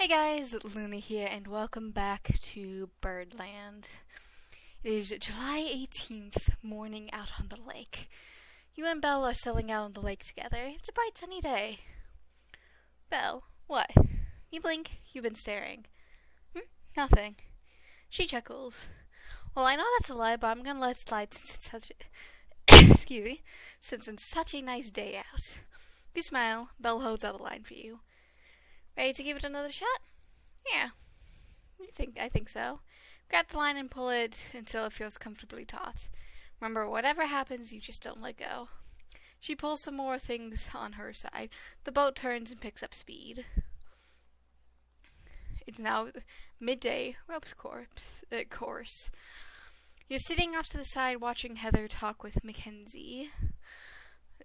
Hey guys, Luna here, and welcome back to Birdland. It is July 18th, morning out on the lake. You and Belle are sailing out on the lake together. It's a bright sunny day. Belle, what? You blink, you've been staring. Nothing. She chuckles. Well, I know that's a lie, but I'm gonna let it slide since it's such since it's such a nice day out. You smile, Belle holds out a line for you. Ready to give it another shot? Yeah. I think so. Grab the line and pull it until it feels comfortably taut. Remember, whatever happens, you just don't let go. She pulls some more things on her side. The boat turns and picks up speed. It's now midday ropes course. You're sitting off to the side watching Heather talk with Mackenzie.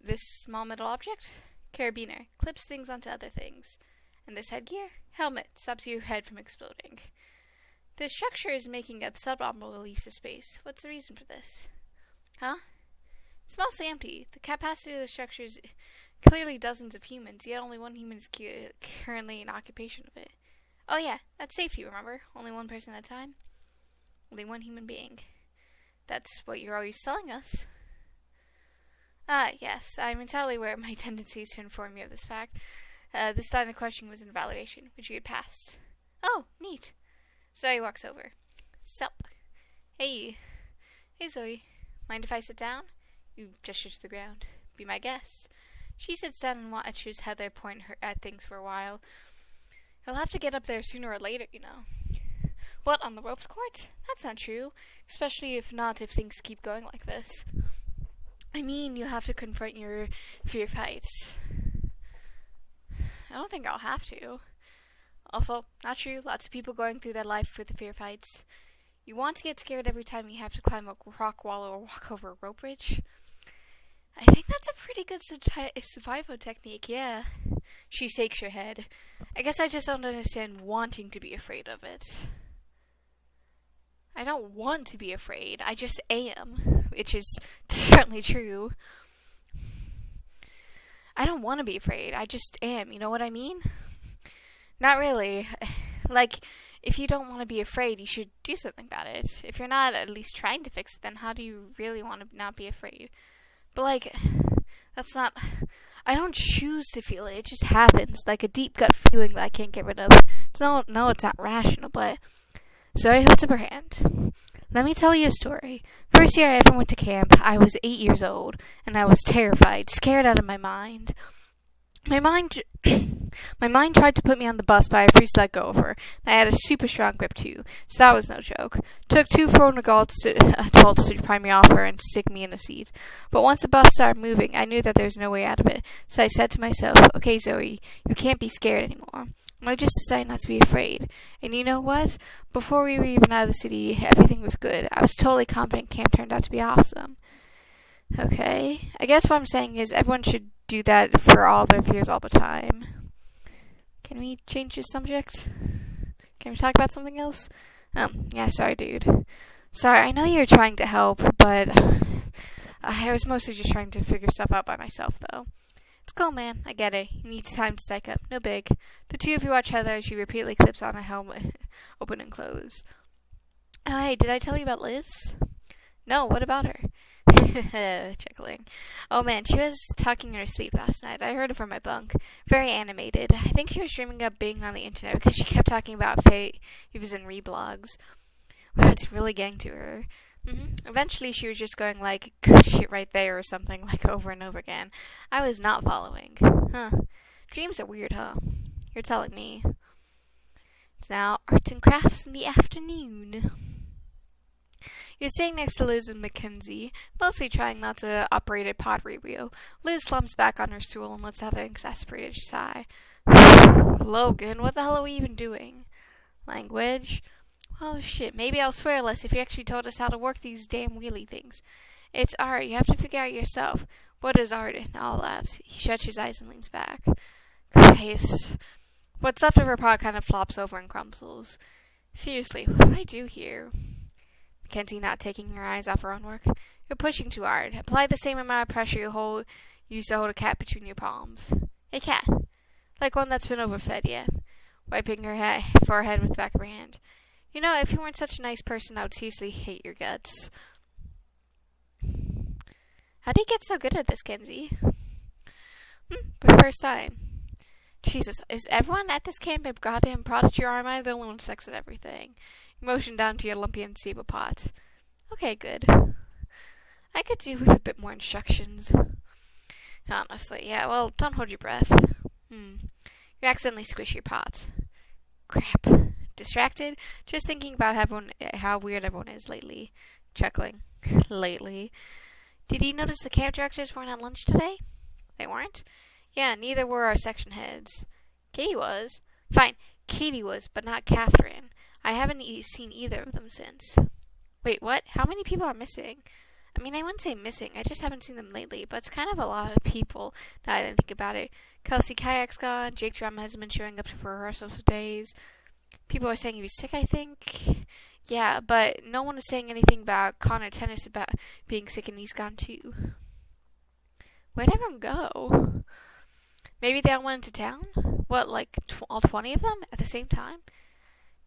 This small metal object? Carabiner. Clips things onto other things. And this headgear? Helmet. Stops your head from exploding. The structure is making up suboptimal leaps of space. What's the reason for this? Huh? It's mostly empty. The capacity of the structure is clearly dozens of humans, yet only one human is currently in occupation of it. Oh yeah, that's safety, remember? Only one person at a time. Only one human being. That's what you're always telling us. Yes, I'm entirely aware of my tendencies to inform you of this fact. This line of questioning was an evaluation, which you had passed. Oh, neat. Zoe walks over. Sup. Hey. Hey, Zoe. Mind if I sit down? You gesture to the ground. Be my guest. She sits down and watches Heather point at things for a while. He'll have to get up there sooner or later, you know. What, on the ropes court? That's not true. Especially if things keep going like this. I mean, you have to confront your fear fights. I don't think I'll have to. Also, not true. Lots of people going through their life with the fear fights. You want to get scared every time you have to climb a rock wall or walk over a rope bridge? I think that's a pretty good survival technique, yeah. She shakes her head. I guess I just don't understand wanting to be afraid of it. I don't want to be afraid. I just am, which is certainly true. I don't want to be afraid. I just am. You know what I mean? Not really. Like, if you don't want to be afraid, you should do something about it. If you're not at least trying to fix it, then how do you really want to not be afraid? But, like, that's not... I don't choose to feel it. It just happens. Like a deep gut feeling that I can't get rid of. It's not rational, but... Zoe holds up her hand. Let me tell you a story. First year I ever went to camp, I was 8 years old, and I was terrified, scared out of my mind. My mind tried to put me on the bus, but I refused to let go of her. I had a super strong grip too, so that was no joke. Took 2 grown adults to pry me off her and stick me in the seat. But once the bus started moving, I knew that there was no way out of it. So I said to myself, okay, Zoe, you can't be scared anymore. I just decided not to be afraid. And you know what? Before we were even out of the city, everything was good. I was totally confident camp turned out to be awesome. Okay. I guess what I'm saying is everyone should do that for all their fears all the time. Can we change the subject? Can we talk about something else? Yeah, sorry, dude. Sorry, I know you're trying to help, but I was mostly just trying to figure stuff out by myself, though. It's cool, man. I get it. You need time to psych up. No big. The two of you watch Heather as she repeatedly clips on a helmet, open and close. Oh, hey, did I tell you about Liz? No, what about her? Chuckling. Oh man, she was talking in her sleep last night. I heard her from my bunk. Very animated. I think she was dreaming of being on the internet because she kept talking about Faye. He was in reblogs. Wow, it's really getting to her. Eventually, she was just going like, good shit right there or something, like over and over again. I was not following. Huh. Dreams are weird, huh? You're telling me. It's now arts and crafts in the afternoon. You're sitting next to Liz and Mackenzie, mostly trying not to operate a pottery wheel. Liz slumps back on her stool and lets out an exasperated sigh. Logan, what the hell are we even doing? Language? Oh shit, maybe I'll swear less if you actually told us how to work these damn wheelie things. It's art, you have to figure out yourself. What is art and all that? He shuts his eyes and leans back. Christ. What's left of her pot kind of flops over and crumbles. Seriously, what do I do here? Mackenzie not taking her eyes off her own work. You're pushing too hard. Apply the same amount of pressure you used to hold a cat between your palms. A cat. Like one that's been overfed yet. wiping her forehead with the back of her hand. You know, if you weren't such a nice person, I would seriously hate your guts. How do you get so good at this, Kenzie? For first time. Jesus, is everyone at this camp a goddamn prodigy, or am I the only one who sucks at everything? You motioned down to your lumpy and unstable pots. Okay, good. I could do with a bit more instructions. Honestly, yeah, well, don't hold your breath. You accidentally squish your pots. Crap. Distracted? Just thinking about how weird everyone is lately. Chuckling. Lately. Did you notice the camp directors weren't at lunch today? They weren't? Yeah, neither were our section heads. Katie was. Fine, Katie was, but not Catherine. I haven't seen either of them since. Wait, what? How many people are missing? I mean, I wouldn't say missing. I just haven't seen them lately, but it's kind of a lot of people now that I think about it. Kelsey Kayak's gone. Jake Drum hasn't been showing up for rehearsals for days. People are saying he was sick, I think. Yeah, but no one is saying anything about Connor Tennis about being sick, and he's gone too. Where'd everyone go? Maybe they all went into town? What, like all 20 of them at the same time?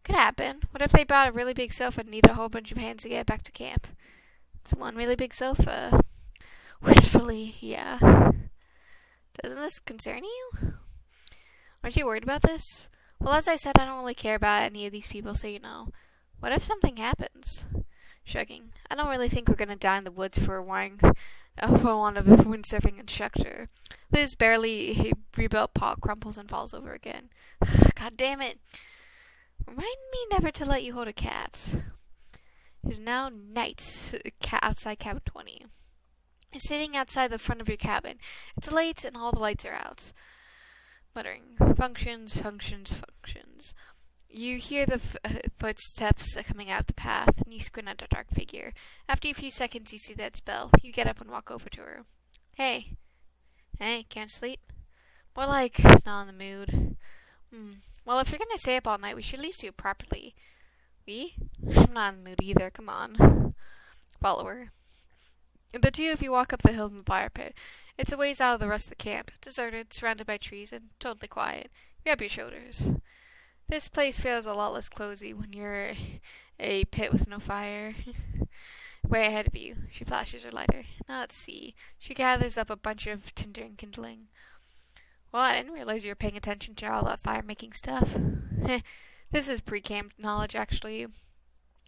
Could happen. What if they brought a really big sofa and needed a whole bunch of hands to get back to camp? It's one really big sofa. Wistfully, yeah. Doesn't this concern you? Aren't you worried about this? Well, as I said, I don't really care about any of these people, so you know. What if something happens? Shrugging. I don't really think we're gonna die in the woods for want of a windsurfing instructor. Liz barely rebuilt pot crumples and falls over again. God damn it. Remind me never to let you hold a cat. It is now night outside cabin 20. It's sitting outside the front of your cabin. It's late and all the lights are out. Muttering, functions. You hear the footsteps coming out the path, and you squint at a dark figure. After a few seconds, you see that spell. You get up and walk over to her. Hey, can't sleep? More like, not in the mood. Well, if you're gonna stay up all night, we should at least do it properly. We? I'm not in the mood either, come on. Follow her. The two of you walk up the hill in the fire pit. It's a ways out of the rest of the camp, deserted, surrounded by trees, and totally quiet. You grab your shoulders. This place feels a lot less cozy when you're a pit with no fire. Way ahead of you, she flashes her lighter. Now let's see. She gathers up a bunch of tinder and kindling. Well, I didn't realize you were paying attention to all that fire-making stuff. This is pre-camp knowledge, actually.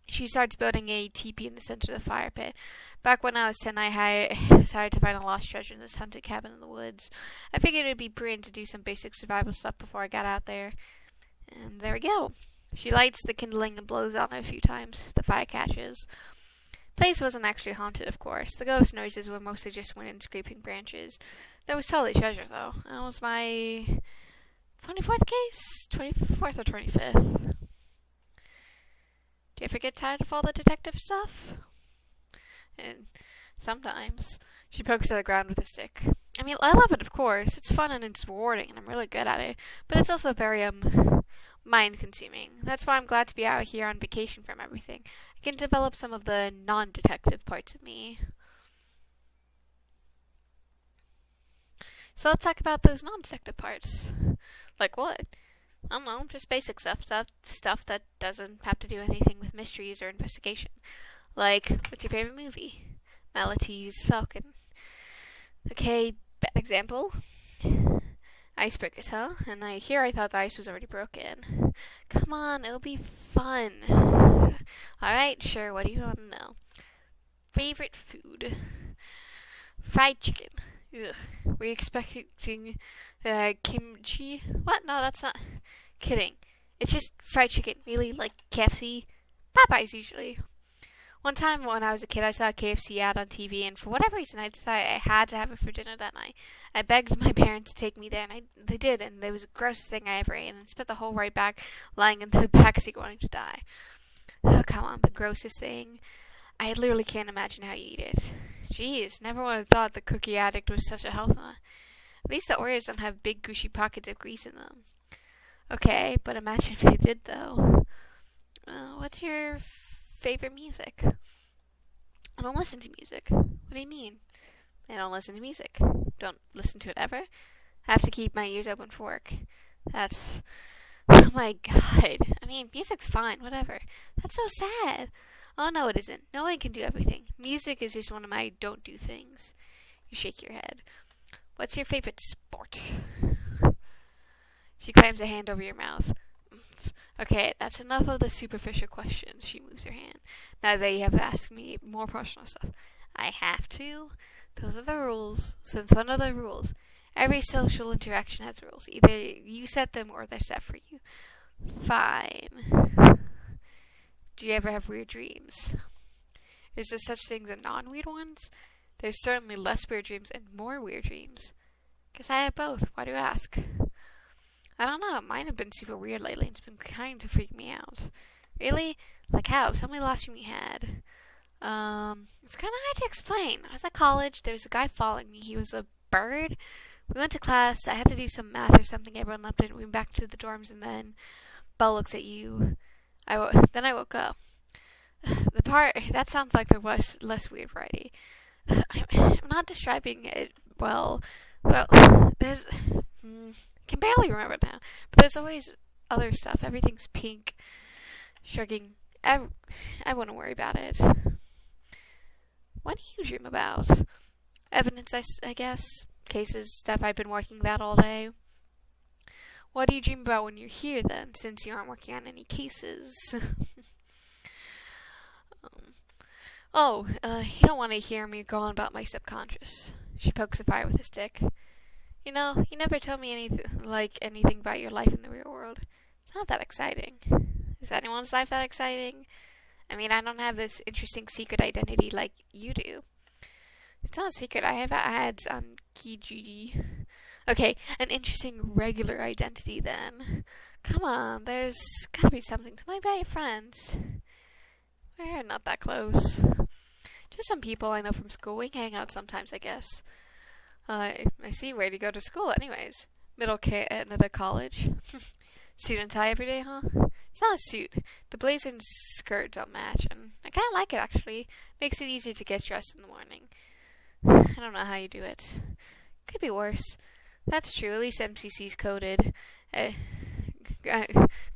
She starts building a teepee in the center of the fire pit. Back when I was 10, I decided to find a lost treasure in this haunted cabin in the woods. I figured it would be prudent to do some basic survival stuff before I got out there. And there we go. She lights the kindling and blows on it a few times. The fire catches. The place wasn't actually haunted, of course. The ghost noises were mostly just wind and scraping branches. There was totally treasure, though. That was my 24th case? 24th or 25th? Do you ever get tired of all the detective stuff? And sometimes. She pokes at the ground with a stick. I mean, I love it, of course. It's fun and it's rewarding, and I'm really good at it. But it's also very, mind-consuming. That's why I'm glad to be out here on vacation from everything. I can develop some of the non-detective parts of me. So let's talk about those non-detective parts. Like what? I don't know, just basic stuff that doesn't have to do anything with mysteries or investigation. Like, what's your favorite movie? Maltese Falcon. Okay, bad example. Icebreakers, huh? And I thought the ice was already broken. Come on, it'll be fun. Alright, sure, what do you want to know? Favorite food? Fried chicken. Ugh. Were you expecting kimchi? What? No, that's not. Kidding. It's just fried chicken. Really? Like KFC? Popeyes, usually. One time when I was a kid, I saw a KFC ad on TV, and for whatever reason, I decided I had to have it for dinner that night. I begged my parents to take me there, and they did, and it was the grossest thing I ever ate, and I spent the whole ride back lying in the backseat wanting to die. Oh, come on, the grossest thing. I literally can't imagine how you eat it. Jeez, never would have thought the cookie addict was such a health nut. At least the Oreos don't have big gushy pockets of grease in them. Okay, but imagine if they did, though. What's your favorite music? I don't listen to music. What do you mean? I don't listen to music. Don't listen to it ever? I have to keep my ears open for work. That's Oh my god. I mean, music's fine, whatever. That's so sad. Oh no, it isn't. No one can do everything. Music is just one of my don't do things. You shake your head. What's your favorite sport? She clams a hand over your mouth. Okay, that's enough of the superficial questions. She moves her hand. Now that you have asked me more personal stuff. I have to? Those are the rules. Since when are the rules? Every social interaction has rules. Either you set them or they're set for you. Fine. Do you ever have weird dreams? Is there such things as non-weird ones? There's certainly less weird dreams and more weird dreams. Guess I have both. Why do you ask? I don't know. Mine have been super weird lately. It's been kind of freaking me out. Really? Like how? Tell me the last dream you had. It's kind of hard to explain. I was at college. There was a guy following me. He was a bird. We went to class. I had to do some math or something. Everyone left it. We went back to the dorms, and then Belle looks at you. Then I woke up. The part that sounds like the less weird variety. I'm not describing it well. Well, there's can barely remember it now. But there's always other stuff. Everything's pink. Shrugging. I wouldn't worry about it. What do you dream about? Evidence, I guess. Cases, stuff I've been working about all day. What do you dream about when you're here, then, since you aren't working on any cases? You don't want to hear me go on about my subconscious. She pokes the fire with a stick. You know, you never tell me anything about your life in the real world. It's not that exciting. Is anyone's life that exciting? I mean, I don't have this interesting secret identity like you do. It's not a secret. I have ads on Kijiji. Okay, an interesting regular identity then. Come on, there's gotta be something. Tell me about your friends. We're not that close. Just some people I know from school. We hang out sometimes, I guess. I see. Where do you go to school, anyways? Middle Canada College. Suit and tie every day, huh? It's not a suit. The blazer and skirt don't match, and I kind of like it, actually. Makes it easy to get dressed in the morning. I don't know how you do it. Could be worse. That's true. At least MCC's coded.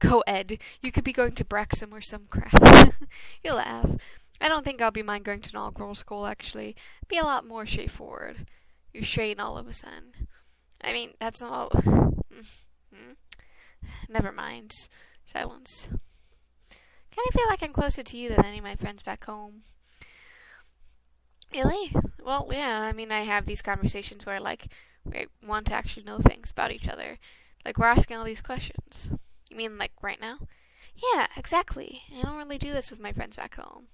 Co-ed. You could be going to Brexham or some crap. You'll laugh. I don't think I'll be mind going to an all-girls school, actually. It'd be a lot more straightforward. You're straight all of a sudden. I mean, that's not all... Never mind. Silence. Kind of feel like I'm closer to you than any of my friends back home. Really? Well, yeah, I mean, I have these conversations where, we want to actually know things about each other. Like, we're asking all these questions. You mean, right now? Yeah, exactly. I don't really do this with my friends back home.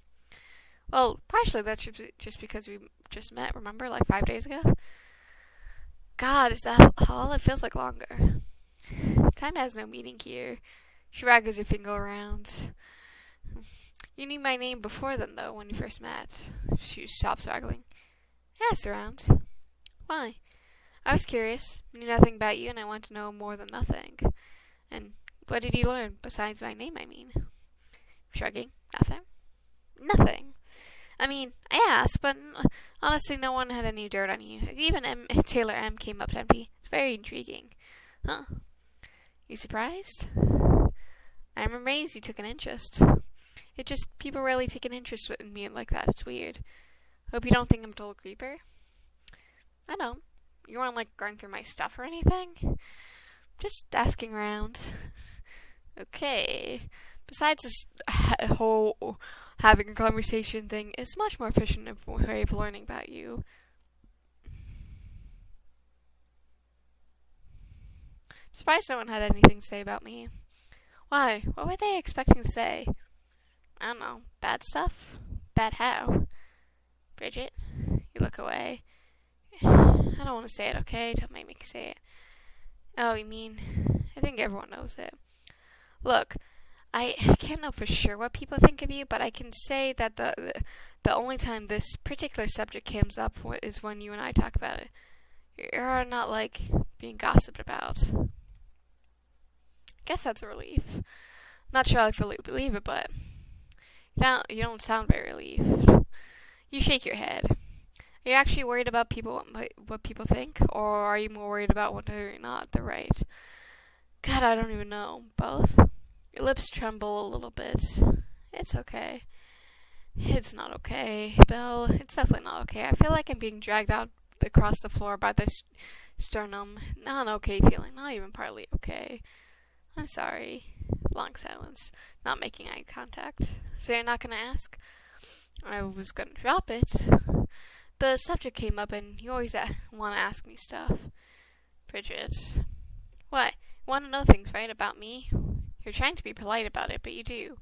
Well, partially that's just because we just met, remember? 5 days ago? God, is that all? It feels like longer. Time has no meaning here. She waggles her finger around. You knew my name before then, though, when you first met. She stops waggling. Yes, around. Why? I was curious. Knew nothing about you, and I want to know more than nothing. And what did you learn, besides my name, I mean? Shrugging. Nothing. Nothing. I mean, I asked, but honestly, no one had any dirt on you. Even Taylor M came up empty. It's very intriguing. Huh? You surprised? I'm amazed you took an interest. It just, people rarely take an interest in me like that. It's weird. Hope you don't think I'm a total creeper. I don't. You weren't, going through my stuff or anything? Just asking around. Okay. Besides this whole having a conversation thing, it's much more efficient way of learning about you. I'm surprised no one had anything to say about me. Why? What were they expecting to say? I don't know. Bad stuff? Bad how? Bridget? You look away. I don't want to say it, okay? Don't make me say it. Oh, you mean... I think everyone knows it. Look, I can't know for sure what people think of you, but I can say that the only time this particular subject comes up is when you and I talk about it. You're not, being gossiped about. Guess that's a relief. Not sure I fully believe it, but... You don't sound very relieved. You shake your head. Are you actually worried about what people think, or are you more worried about whether or not they're right? God, I don't even know. Both? Your lips tremble a little bit. It's okay. It's not okay, Belle. It's definitely not okay. I feel like I'm being dragged out across the floor by the sternum. Not an okay feeling. Not even partly okay. I'm sorry. Long silence. Not making eye contact. So you're not gonna ask? I was gonna drop it. The subject came up and you always want to ask me stuff. Bridget. What? You want to know things, right, about me? You're trying to be polite about it, but you do.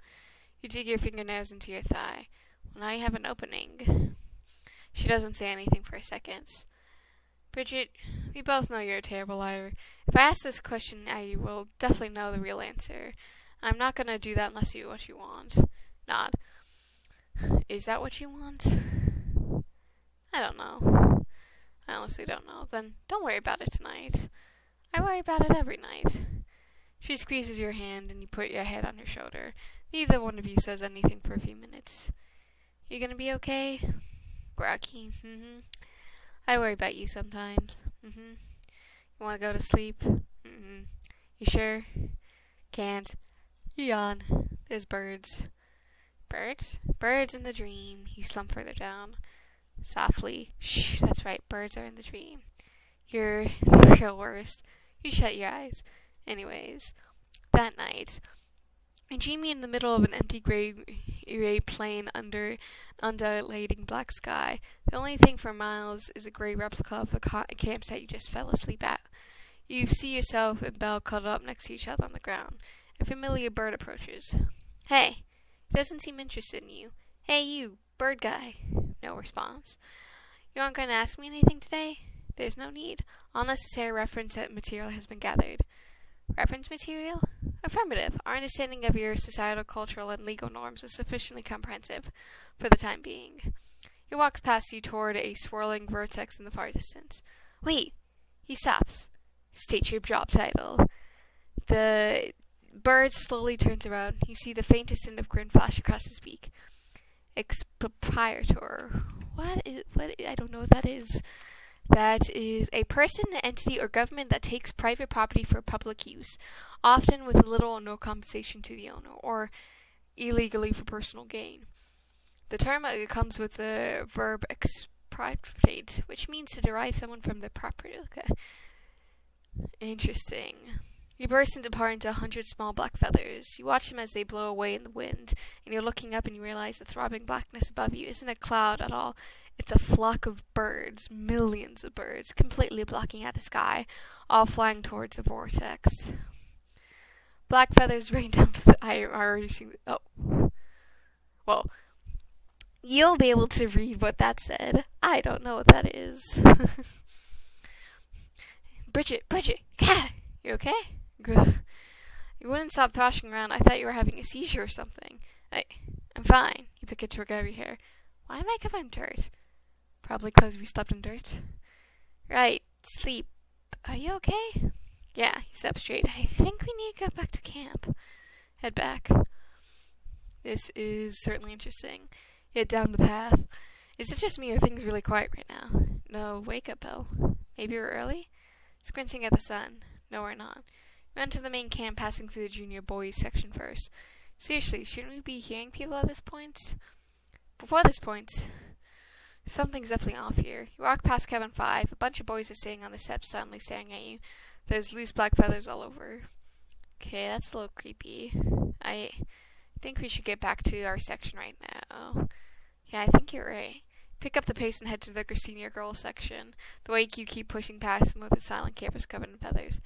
You dig your fingernails into your thigh. Well, now you have an opening. She doesn't say anything for a second. Bridget, we both know you're a terrible liar. If I ask this question, I will definitely know the real answer. I'm not gonna do that unless you what you want. Nod. Is that what you want? I don't know. I honestly don't know. Then don't worry about it tonight. I worry about it every night. She squeezes your hand and you put your head on her shoulder. Neither one of you says anything for a few minutes. You gonna be okay? Groggy. I worry about you sometimes. You wanna go to sleep? You sure? Can't. You yawn. There's birds. Birds? Birds in the dream. You slump further down. Softly. Shh, that's right. Birds are in the dream. You're the real worst. You shut your eyes. Anyways, that night, I'm dreaming in the middle of an empty gray plain under undulating black sky. The only thing for miles is a gray replica of the campsite you just fell asleep at. You see yourself and Belle cuddled up next to each other on the ground. A familiar bird approaches. Hey, he doesn't seem interested in you. Hey, you, bird guy. No response. You aren't going to ask me anything today? There's no need. All necessary reference material has been gathered. Reference material? Affirmative. Our understanding of your societal, cultural, and legal norms is sufficiently comprehensive for the time being. He walks past you toward a swirling vortex in the far distance. Wait! He stops. State your job title. The bird slowly turns around. You see the faintest hint of grin flash across his beak. Expropriator. What? I don't know what that is. That is a person, entity, or government that takes private property for public use, often with little or no compensation to the owner, or illegally for personal gain. The term comes with the verb expropriate, which means to derive someone from the property. Okay. Interesting. You burst apart into 100 small black feathers. You watch them as they blow away in the wind, and you're looking up and you realize the throbbing blackness above you isn't a cloud at all. It's a flock of birds, millions of birds, completely blocking out the sky, all flying towards the vortex. Black feathers rain down from the... I already seen... Oh. Well, you'll be able to read what that said. I don't know what that is. Bridget, cat, you okay? Good. You wouldn't stop thrashing around. I thought you were having a seizure or something. I'm fine. You pick a twig out of your hair. Why am I covered in dirt? Probably because we slept in dirt. Right, sleep. Are you okay? Yeah, he sat up straight. I think we need to go back to camp. Head back. This is certainly interesting. Head down the path. Is it just me or are things really quiet right now? No, wake up, Belle. Maybe we're early? Squinting at the sun. No, we're not. We went to the main camp, passing through the junior boys section first. Seriously, shouldn't we be hearing people at this point? Before this point, something's definitely off here. You walk past cabin 5. A bunch of boys are sitting on the steps, suddenly staring at you. There's loose black feathers all over. Okay, that's a little creepy. I think we should get back to our section right now. Yeah, I think you're right. Pick up the pace and head to the senior girls section. The way you keep pushing past them with a silent campus covered in feathers.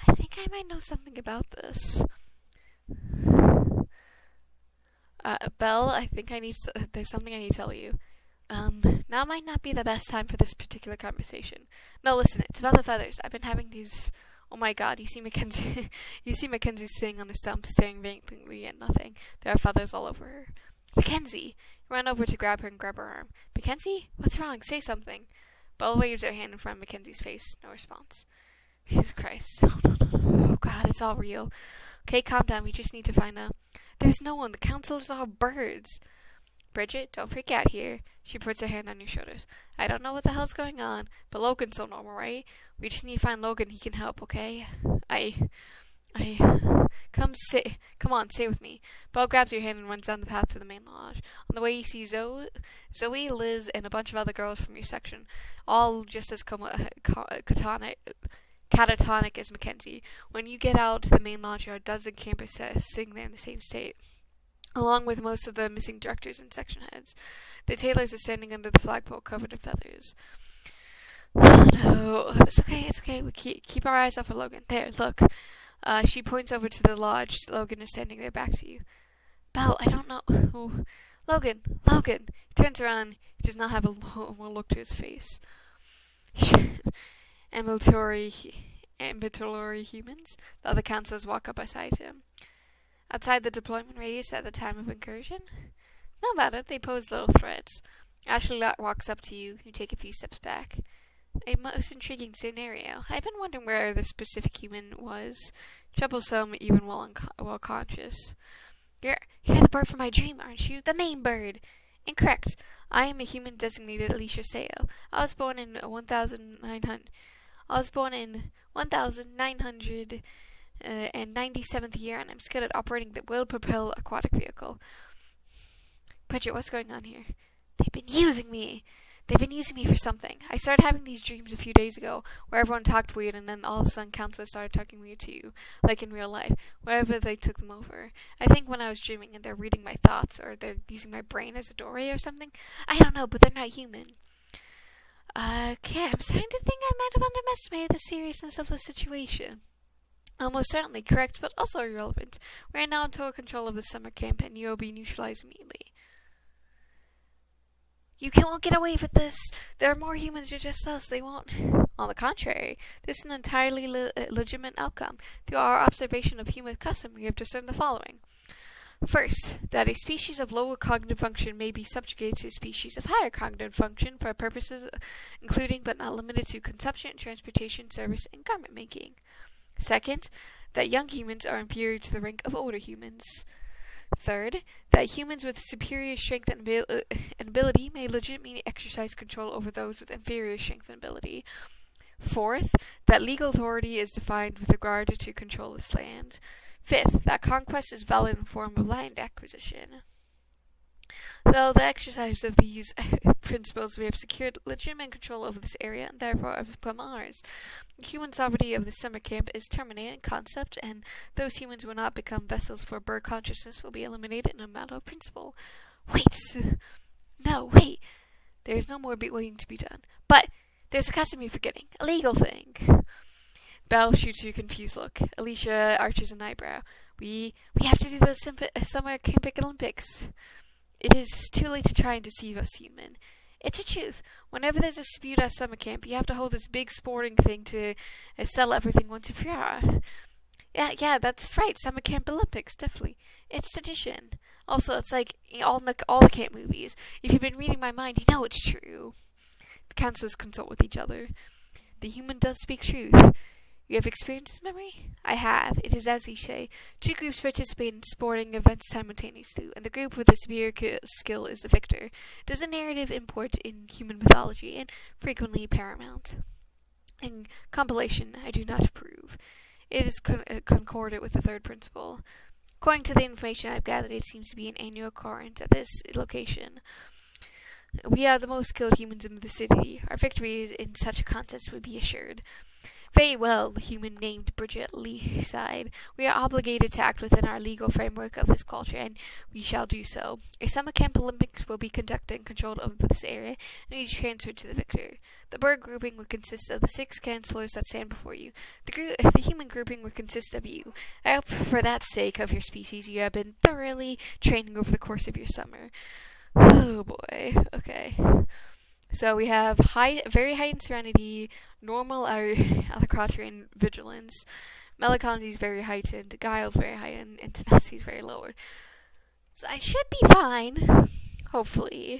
I think I might know something about this. Belle, I think there's something I need to tell you. Now might not be the best time for this particular conversation. No, listen, it's about the feathers. I've been having these... Oh my god, you see Mackenzie... you see Mackenzie sitting on a stump, staring vacantly at nothing. There are feathers all over her. Mackenzie! You run over to grab her and grab her arm. Mackenzie? What's wrong? Say something. Belle waves her hand in front of Mackenzie's face. No response. Jesus Christ. Oh god, it's all real. Okay, calm down. We just need to find out. There's no one. The counselors are all birds. Bridget, don't freak out here. She puts her hand on your shoulders. I don't know what the hell's going on, but Logan's so normal, right? We just need to find Logan. He can help, okay? Come on, stay with me. Belle grabs your hand and runs down the path to the main lodge. On the way, you see Zoe, Liz, and a bunch of other girls from your section, all just as catatonic as Mackenzie. When you get out to the main lodge, there are dozens of campus sitting there in the same state, along with most of the missing directors and section heads. The tailors are standing under the flagpole covered in feathers. Oh no, it's okay. We keep our eyes off of Logan. There, look. She points over to the lodge. Logan is standing there back to you. Belle, I don't know. Oh. Logan. He turns around. He does not have a look to his face. Ambulatory humans. The other counselors walk up beside him. Outside the deployment radius at the time of incursion? Know about it. They pose little threats. Ashley walks up to you. You take a few steps back. A most intriguing scenario. I've been wondering where this specific human was. Troublesome, even while conscious. You're the bird from my dream, aren't you? The name bird! Incorrect. I am a human designated Alicia Sale. I was born in 1997th year, and I'm skilled at operating the will-propelled aquatic vehicle. Bridget, what's going on here? They've been using me for something. I started having these dreams a few days ago, where everyone talked weird, and then all of a sudden counselors started talking weird too, like in real life, wherever they took them over. I think when I was dreaming and they're reading my thoughts, or they're using my brain as a doorway or something. I don't know, but they're not human. Okay, I'm starting to think I might have underestimated the seriousness of the situation. Almost certainly correct, but also irrelevant. We are now in total control of the summer camp, and you will be neutralized immediately. You won't get away with this. There are more humans than just us. They won't. On the contrary, this is an entirely legitimate outcome. Through our observation of human custom, we have discerned the following. First, that a species of lower cognitive function may be subjugated to a species of higher cognitive function for purposes including but not limited to consumption, transportation, service, and garment making. Second, that young humans are inferior to the rank of older humans. Third, that humans with superior strength and ability may legitimately exercise control over those with inferior strength and ability. Fourth, that legal authority is defined with regard to control of this land. Fifth, that conquest is valid in form of land acquisition. Though the exercise of these principles, we have secured legitimate control over this area and therefore have become ours. The human sovereignty of the summer camp is terminated in concept, and those humans who will not become vessels for bird consciousness will be eliminated in a matter of principle. Wait! There is no more waiting to be done. But there's a custom you're forgetting. A legal thing. Belle shoots you a confused look. Alicia arches an eyebrow. We have to do the summer camp Olympics. It is too late to try and deceive us, human. It's a truth. Whenever there's a dispute at summer camp, you have to hold this big sporting thing to settle everything once and for all. Yeah, that's right. Summer camp Olympics, definitely. It's tradition. Also, it's like all the camp movies. If you've been reading my mind, you know it's true. The counselors consult with each other. The human does speak truth. You have experienced his memory? I have. It is as you say. Two groups participate in sporting events simultaneously, and the group with the superior skill is the victor. Does a narrative import in human mythology, and frequently paramount. In compilation, I do not approve. It is concordant with the third principle. According to the information I've gathered, it seems to be an annual occurrence at this location. We are the most skilled humans in the city. Our victory in such a contest would be assured. Very well, the human named Bridget Lee sighed. We are obligated to act within our legal framework of this culture, and we shall do so. A summer camp Olympics will be conducted and controlled over this area, and be transferred to the victor. The bird grouping would consist of the 6 counselors that stand before you. The human grouping would consist of you. I hope for that sake of your species you have been thoroughly training over the course of your summer. Oh boy, okay. So we have very heightened serenity, normal alacrity and vigilance. Melancholy is very heightened, guile is very heightened, and tenacity is very lowered. So I should be fine. Hopefully.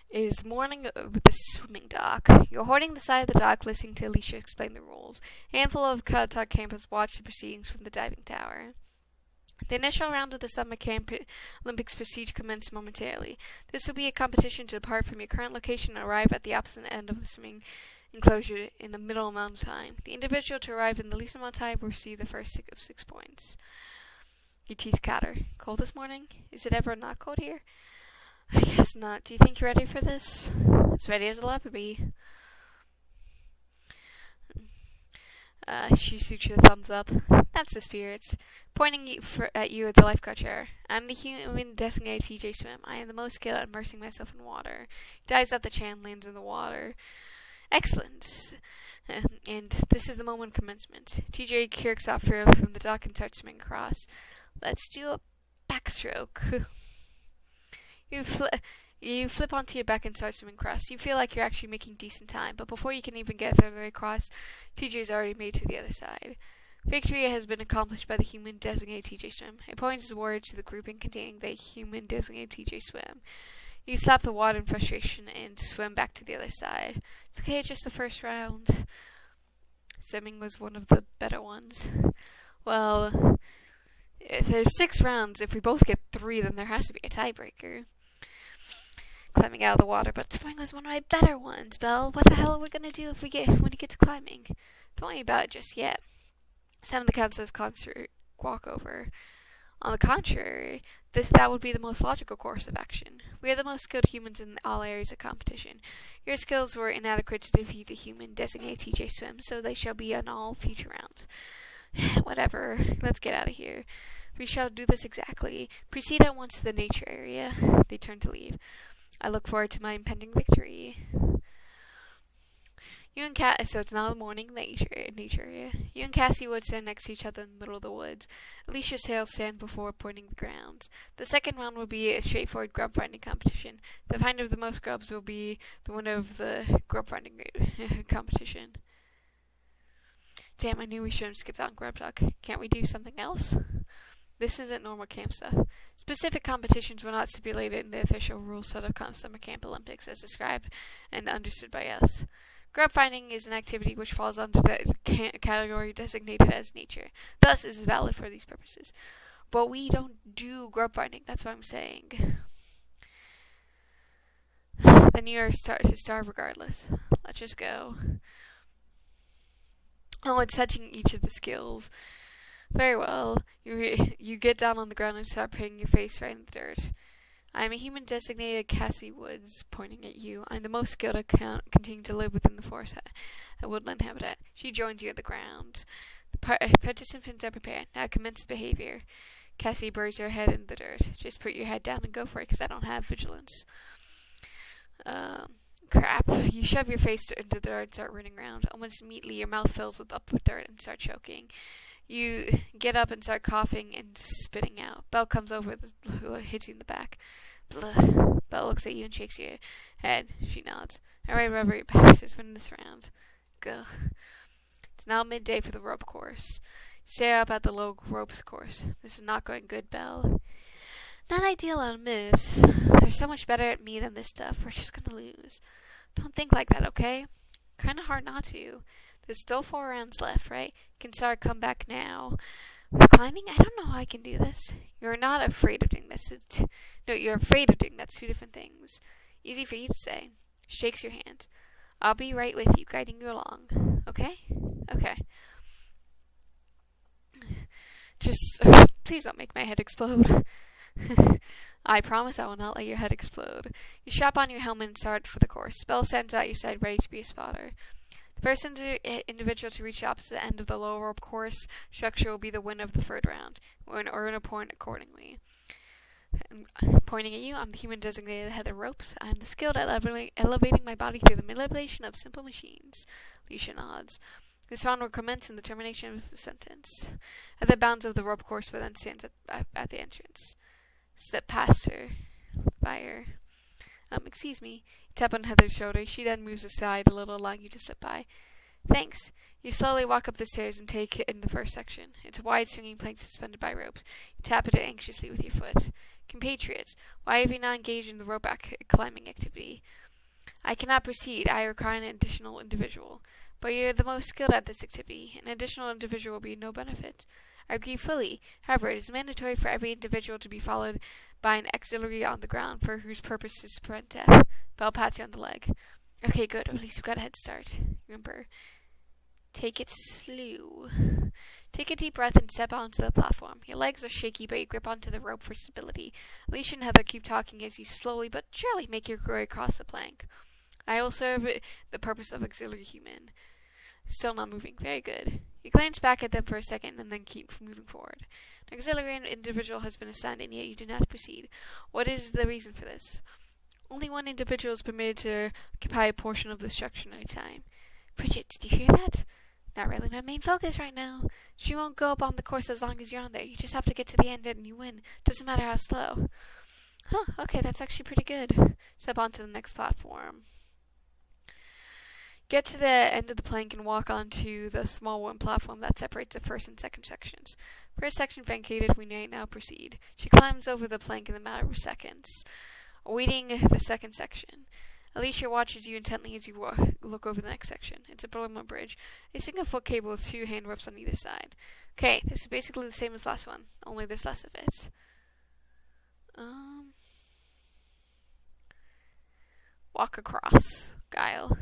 It is morning with the swimming dock. You're hoarding the side of the dock, listening to Alicia explain the rules. A handful of Kata campers watch the proceedings from the diving tower. The initial round of the Summer Camp Olympics procedure commenced momentarily. This will be a competition to depart from your current location and arrive at the opposite end of the swimming enclosure in the middle amount of time. The individual to arrive in the least amount of time will receive the first of 6 points. Your teeth clatter. Cold this morning? Is it ever not cold here? I guess not. Do you think you're ready for this? As ready as I'll ever be. She shoots you a thumbs up. That's the spirits. Pointing at you at the lifeguard chair. I'm the human designated TJ Swim. I am the most skilled at immersing myself in water. Dives out the chain, lands in the water. Excellent. And this is the moment of commencement. TJ kicks out fearlessly from the dock and starts swimming across. Let's do a backstroke. You flip onto your back and start swimming across. You feel like you're actually making decent time, but before you can even get the other way across, TJ's already made to the other side. Victory has been accomplished by the human designated TJ Swim. It points his word to the grouping containing the human designated TJ Swim. You slap the water in frustration and swim back to the other side. It's okay, just the first round. Swimming was one of the better ones. Well, if there's 6 rounds. If we both get 3, then there has to be a tiebreaker. Climbing out of the water, but swimming was one of my better ones, Belle. What the hell are we gonna do when you get to climbing? Don't worry about it just yet. 7 the count says concert walkover. On the contrary, that would be the most logical course of action. We are the most skilled humans in all areas of competition. Your skills were inadequate to defeat the human designated TJ Swim, so they shall be on all future rounds. Whatever. Let's get out of here. We shall do this exactly. Proceed at once to the nature area. They turn to leave. I look forward to my impending victory. So it's now the morning in the nature area. You and Cassie would stand next to each other in the middle of the woods. Alicia sails stand before pointing the grounds. The second round will be a straightforward grub finding competition. The finder of the most grubs will be the winner of the grub finding competition. Damn, I knew we shouldn't skip on Grub Duck. Can't we do something else? This isn't normal camp stuff. Specific competitions were not stipulated in the official rules set of Summer Camp Olympics as described and understood by us. Grub finding is an activity which falls under the category designated as nature. Thus, is valid for these purposes. But we don't do grub finding, that's what I'm saying. Then you are to starve regardless. Let's just go. Oh, it's touching each of the skills. Very well. You get down on the ground and start putting your face right in the dirt. I am a human designated Cassie Woods, pointing at you. I am the most skilled at continuing to live within the forest woodland habitat. She joins you at the ground. The participants are prepared. Now commence behavior. Cassie buries her head in the dirt. Just put your head down and go for it, because I don't have vigilance. Crap. You shove your face into the dirt and start running around. Almost immediately, your mouth fills with dirt and start choking. You get up and start coughing and spitting out. Belle comes over, hits you in the back. Blah. Belle looks at you and shakes your head. She nods. Alright, rubber your back. Let's win this round. Gah. It's now midday for the rope course. Stare up at the low ropes course. This is not going good, Belle. Not ideal, I'll admit. They're so much better at me than this stuff. We're just gonna lose. Don't think like that, okay? Kinda hard not to. There's still 4 rounds left, right? Can start come back now. With climbing, I don't know how I can do this. You're not afraid of doing this. You're afraid of doing that's 2 different things. Easy for you to say. Shakes your hand. I'll be right with you, guiding you along. Okay? Okay. Just, please don't make my head explode. I promise I will not let your head explode. You strap on your helmet and start for the course. Belle stands at your side, ready to be a spotter. The first individual to reach the opposite end of the low rope course structure will be the winner of the 3rd round, or earn a point accordingly. Pointing at you, I'm the human designated head of ropes. I'm the skilled at elevating my body through the manipulation of simple machines. Alicia nods. This round will commence in the termination of the sentence. At the bounds of the rope course, then stands at the entrance. Step past her. By her. Excuse me. You tap on Heather's shoulder. She then moves aside a little, allowing you to slip by. Thanks. You slowly walk up the stairs and take it in the first section. It's a wide swinging plank suspended by ropes. You tap at it anxiously with your foot. Compatriots, why have you not engaged in the rope climbing activity? I cannot proceed. I require an additional individual. But you're the most skilled at this activity. An additional individual will be no benefit. I agree fully. However, it is mandatory for every individual to be followed by an auxiliary on the ground for whose purpose is to prevent death. Belle pats you on the leg. Okay, good. At least you've got a head start. Remember, take it slow. Take a deep breath and step onto the platform. Your legs are shaky, but you grip onto the rope for stability. Alicia and Heather keep talking as you slowly but surely make your way across the plank. I will serve the purpose of auxiliary human. Still not moving. Very good. You glance back at them for a second and then keep moving forward. An auxiliary individual has been assigned, and yet you do not proceed. What is the reason for this? Only one individual is permitted to occupy a portion of the structure at a time. Bridget, did you hear that? Not really my main focus right now. She won't go up on the course as long as you're on there. You just have to get to the end and you win. Doesn't matter how slow. Huh, okay, that's actually pretty good. Step onto the next platform. Get to the end of the plank and walk onto the small wooden platform that separates the first and second sections. First section vacated, we may now proceed. She climbs over the plank in a matter of seconds, awaiting the second section. Alicia watches you intently as you look over the next section. It's a Birdland bridge. A single-foot cable with 2 hand ropes on either side. Okay, this is basically the same as last one, only there's less of it. Walk across. Guile.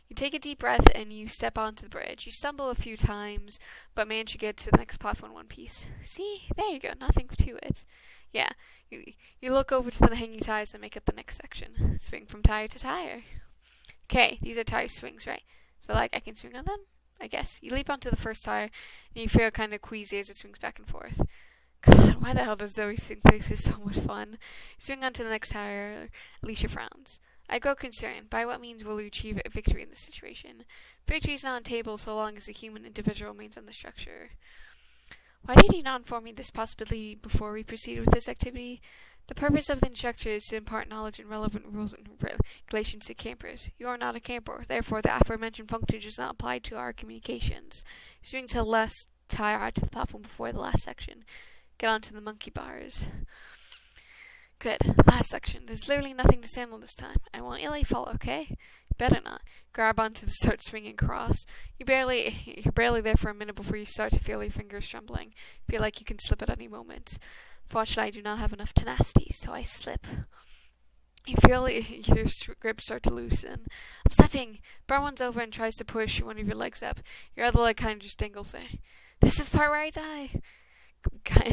You take a deep breath and you step onto the bridge. You stumble a few times, but manage to get to the next platform in one piece. See? There you go. Nothing to it. Yeah. You look over to the hanging tires that make up the next section. Swing from tire to tire. Okay, these are tire swings, right? So, I can swing on them? I guess. You leap onto the first tire, and you feel kind of queasy as it swings back and forth. God, why the hell does Zoe think this is so much fun? You swing onto the next tire. Alicia frowns. I grow concerned. By what means will you achieve a victory in this situation? Victory is not on table so long as the human individual remains on the structure. Why did you not inform me of this possibility before we proceed with this activity? The purpose of the instructor is to impart knowledge and relevant rules and regulations to campers. You are not a camper, therefore the aforementioned function does not apply to our communications. Swing to the last tire to the platform before the last section. Get onto the monkey bars. Good. Last section. There's literally nothing to stand on this time. I won't ill fall, okay? Better not. Grab onto the start swinging across. You're barely there for a minute before you start to feel your fingers trembling. Feel like you can slip at any moment. Fortunately, I do not have enough tenacity, so I slip. You feel your grip start to loosen. I'm slipping. Bar runs over and tries to push one of your legs up. Your other leg kind of just dangles there. This is the part where I die.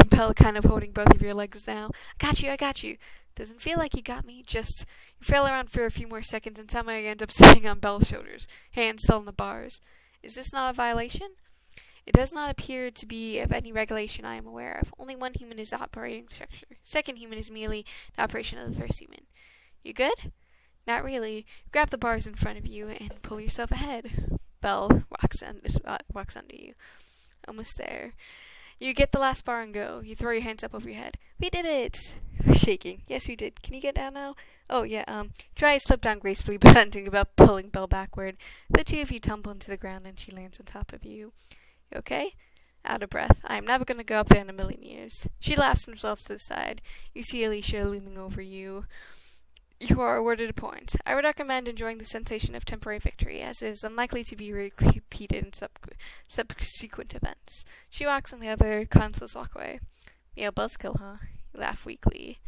Belle kind of holding both of your legs now. I got you. Doesn't feel like you got me. Just, you fail around for a few more seconds and somehow you end up sitting on Belle's shoulders, hands still on the bars. Is this not a violation? It does not appear to be of any regulation I am aware of. Only one human is operating the structure. Second human is merely the operation of the first human. You good? Not really. Grab the bars in front of you and pull yourself ahead. Belle walks under you. Almost there. You get the last bar and go. You throw your hands up over your head. We did it! Shaking. Yes, we did. Can you get down now? Oh, yeah, try to slip down gracefully, but not doing about pulling Belle backward. The two of you tumble into the ground and she lands on top of you. You okay? Out of breath. I am never going to go up there in a million years. She laughs himself to the side. You see Alicia looming over you. You are awarded a point. I would recommend enjoying the sensation of temporary victory, as it is unlikely to be repeated in subsequent events. She walks on the other consoles walkway. Yeah, buzzkill, huh? You laugh weakly.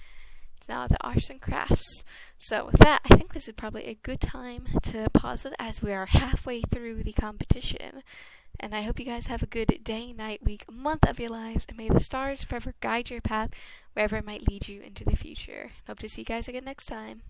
It's now the arts and crafts. So with that, I think this is probably a good time to pause it as we are halfway through the competition. And I hope you guys have a good day, night, week, month of your lives, and may the stars forever guide your path wherever it might lead you into the future. Hope to see you guys again next time.